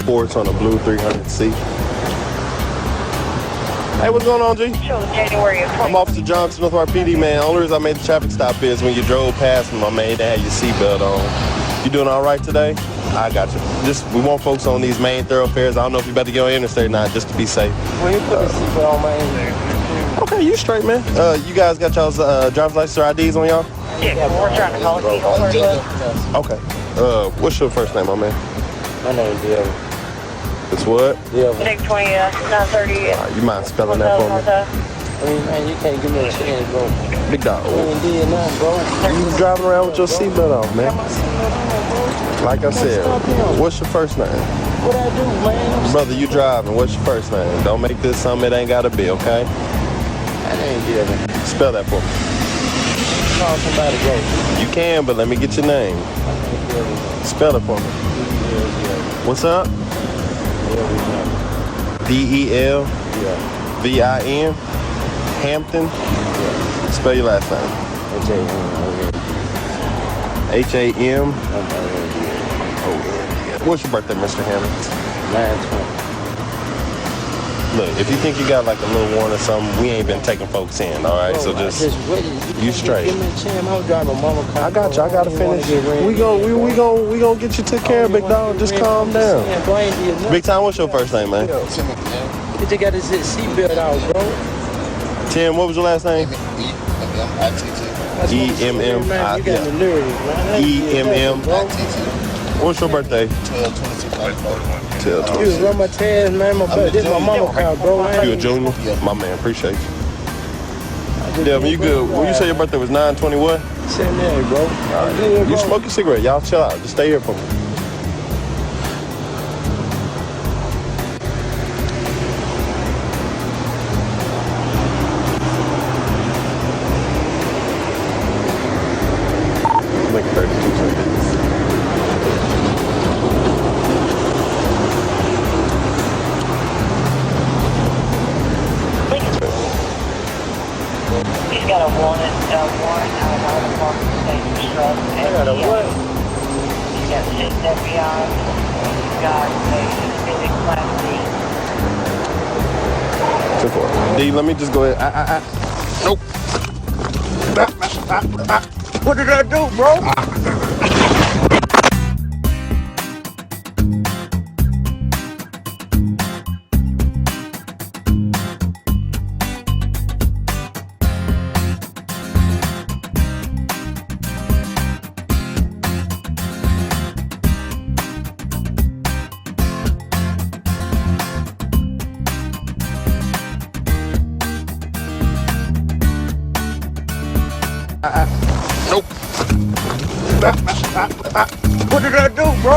ports on a blue 300C. Hey, what's going on, G? I'm Officer Johnson with our PD, man. Only reason I made the traffic stop is when you drove past me, my man, you didn't have your seatbelt on. You doing all right today? I got you. Just, we want folks on these main thoroughfares. I don't know if you better get on the interstate or not, just to be safe. When you put the seatbelt on, man. Okay, you straight, man. You guys got y'all's driver's license or IDs on y'all? Yeah, we're trying to call it. Okay. What's your first name, my man? My name's Dylan. It's what? Dylan. Nick 20, 930. You mind spelling that for me? I mean, man, you can't give me a chance, bro. Big dog. You ain't did nothing, bro. You driving around with your seatbelt on, man. Like I said, what's your first name? What I do, man? Brother, you driving. What's your first name? Don't make this something it ain't got to be, okay? My name's Dylan. Spell that for me. Call somebody, bro. You can, but let me get your name. Spell it for me. What's up? D-E-L? Yeah. V-I-N? Hampton? Yeah. Spell your last name. H-A-M? What's your birthday, Mr. Hammond? 9/20. Look, if you think you got like a little one or something, we ain't been taking folks in, all right? Bro, So just you straight. Give me a chance. I'm driving mama car. I got you. I gotta finish. We gonna get you took care of, big dog. Just calm down. Big time. What's your first name, man? You just got his seatbelt out, bro. Tim. What was your last name? E-M-M. E-M-M. What's your birthday? 12/26/1941. You was run my tags, man. This is my mama car, bro. You a junior? My man. Appreciate you. Devin, you good? When you say your birthday was 9/20 what? 78, bro. All right. You smoke your cigarette. Y'all chill out. Just stay here for me. Like 32 seconds. He's got a warrant out of the parking state truck. I got a what? He's got 6 FBI. He's got a suspended class D. D, let me just go ahead. Nope. What did I do, bro? Nope. What did I do, bro?